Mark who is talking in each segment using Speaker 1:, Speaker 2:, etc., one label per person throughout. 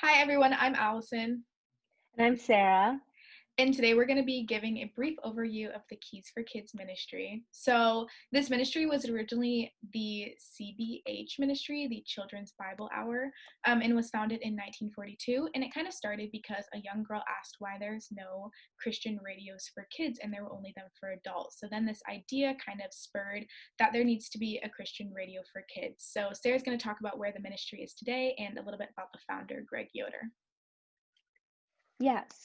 Speaker 1: Hi everyone, I'm Allison,
Speaker 2: And I'm Sarah.
Speaker 1: and today we're going to be giving a brief overview of the Keys for Kids ministry. So, this ministry was originally the CBH ministry, the Children's Bible Hour, and was founded in 1942. And it kind of started because a young girl asked why there's no Christian radios for kids and there were only them for adults. So, then this idea kind of spurred that there needs to be a Christian radio for kids. So, Sarah's going to talk about where the ministry is today and a little bit about the founder, Greg Yoder.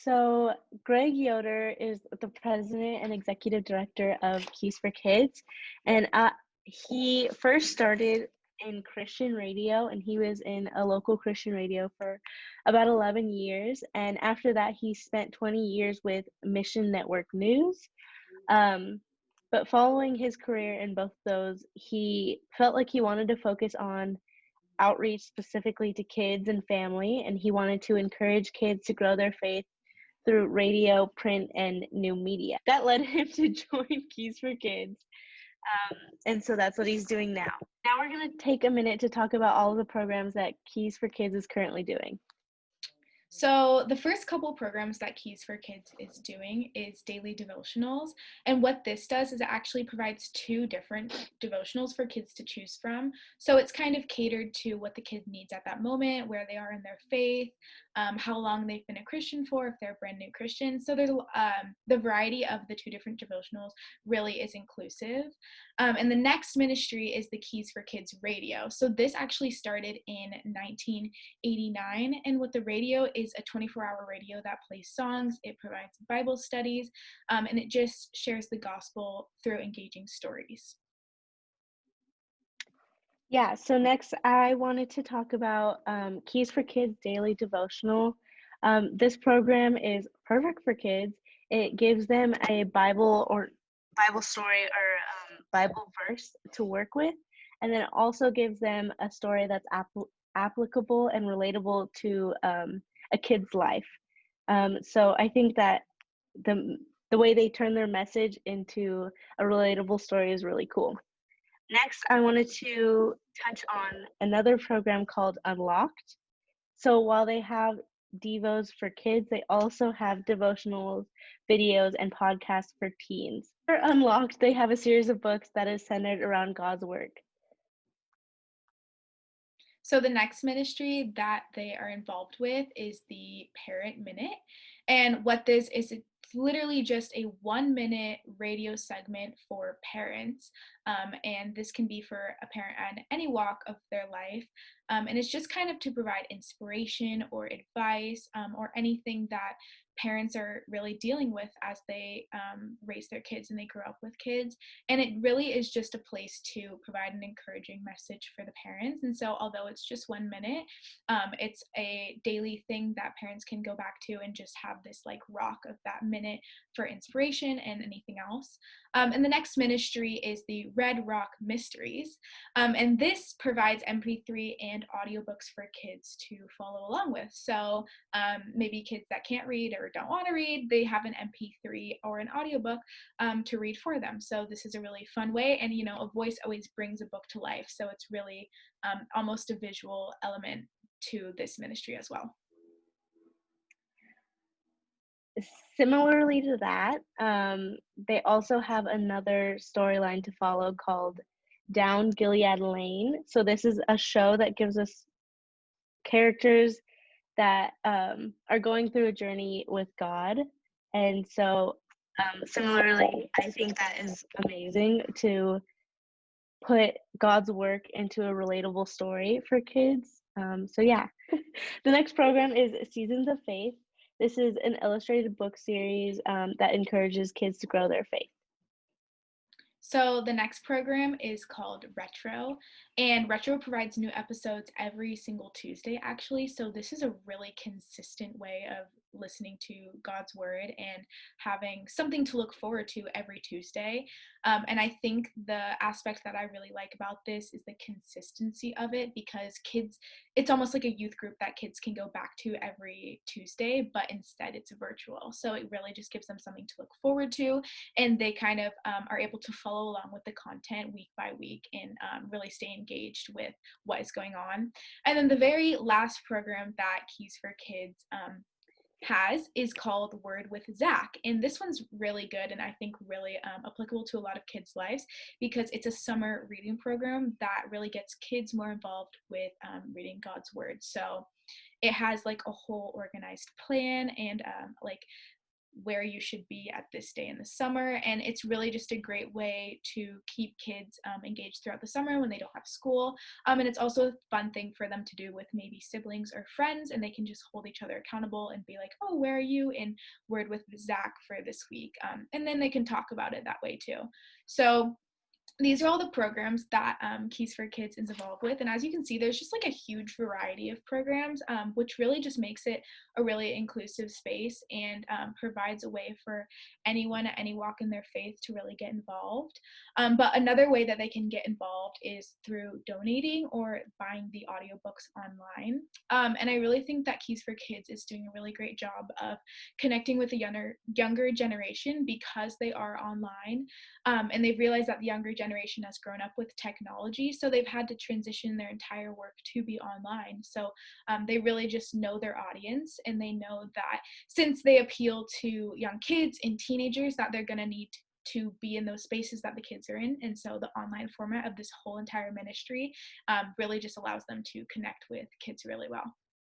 Speaker 2: So Greg Yoder is the president and executive director of Keys for Kids. And he first started in Christian radio, and he was in a local Christian radio for about 11 years. And after that, he spent 20 years with Mission Network News. But following his career in both those, he felt like he wanted to focus on outreach specifically to kids and family, and he wanted to encourage kids to grow their faith through radio, print, and new media. That led him to join Keys for Kids, and so that's what he's doing now. Now we're going to take a minute to talk about all of the programs that Keys for Kids is currently doing.
Speaker 1: So, the first couple programs that Keys for Kids is doing is daily devotionals. And what this does is it actually provides two different devotionals for kids to choose from. So, it's kind of catered to what the kid needs at that moment, where they are in their faith, how long they've been a Christian for, if they're a brand new Christian. So, there's the variety of the two different devotionals really is inclusive. And the next ministry is the Keys for Kids radio. So, this actually started in 1989. And what the radio is a 24-hour radio that plays songs, it provides Bible studies, and it just shares the gospel through engaging stories.
Speaker 2: So next I wanted to talk about Keys for Kids Daily Devotional. This program is perfect for kids. It gives them a Bible or Bible story or Bible verse to work with, and then it also gives them a story that's applicable and relatable to a kid's life. So I think that the way they turn their message into a relatable story is really cool. Next, I wanted to touch on another program called Unlocked. So while they have Devos for kids, they also have devotionals, videos, and podcasts for teens. For Unlocked, they have a series of books that is centered around God's work.
Speaker 1: So the next ministry that they are involved with is the Parent Minute. And what this is, it's literally just a 1 minute radio segment for parents. And this can be for a parent at any walk of their life. And it's just kind of to provide inspiration or advice or anything that parents are really dealing with as they raise their kids and they grow up with kids. And it really is just a place to provide an encouraging message for the parents. And so, although it's just 1 minute, it's a daily thing that parents can go back to and just have this like rock of that minute for inspiration and anything else. And the next ministry is the Red Rock Mysteries. And this provides MP3 and audiobooks for kids to follow along with. So maybe kids that can't read or don't want to read, they have an MP3 or an audiobook to read for them. So this is a really fun way. And, you know, a voice always brings a book to life. So it's really almost a visual element to this ministry as well.
Speaker 2: Similarly to that, they also have another storyline to follow called Down Gilead Lane. So this is a show that gives us characters that are going through a journey with God. And so, similarly, I think that is amazing to put God's work into a relatable story for kids. The next program is Seasons of Faith. This is an illustrated book series that encourages kids to grow their faith.
Speaker 1: So the next program is called Retro, and Retro provides new episodes every single Tuesday, actually. So this is a really consistent way of listening to God's word and having something to look forward to every Tuesday. And I think the aspect that I really like about this is the consistency of it, because kids, it's almost like a youth group that kids can go back to every Tuesday, but instead it's virtual. So it really just gives them something to look forward to, and they kind of are able to follow along with the content week by week and really stay engaged with what is going on. And then the very last program that Keys for Kids has is called Word with Zach. And this one's really good and I think really applicable to a lot of kids' lives, because it's a summer reading program that really gets kids more involved with reading God's Word. So it has like a whole organized plan and like where you should be at this day in the summer. And it's really just a great way to keep kids engaged throughout the summer when they don't have school. And it's also a fun thing for them to do with maybe siblings or friends, and they can just hold each other accountable and be like, oh, where are you in Word with Zach for this week? And then they can talk about it that way too. So these are all the programs that Keys for Kids is involved with. And as you can see, there's just like a huge variety of programs, which really just makes it a really inclusive space and provides a way for anyone at any walk in their faith to really get involved. But another way that they can get involved is through donating or buying the audiobooks online. And I really think that Keys for Kids is doing a really great job of connecting with the younger generation, because they are online. And they've realized that the younger generation has grown up with technology, so they've had to transition their entire work to be online. So they really just know their audience, and they know that since they appeal to young kids and teenagers, that they're going to need to be in those spaces that the kids are in. And so the online format of this whole entire ministry really just allows them to connect with kids really well.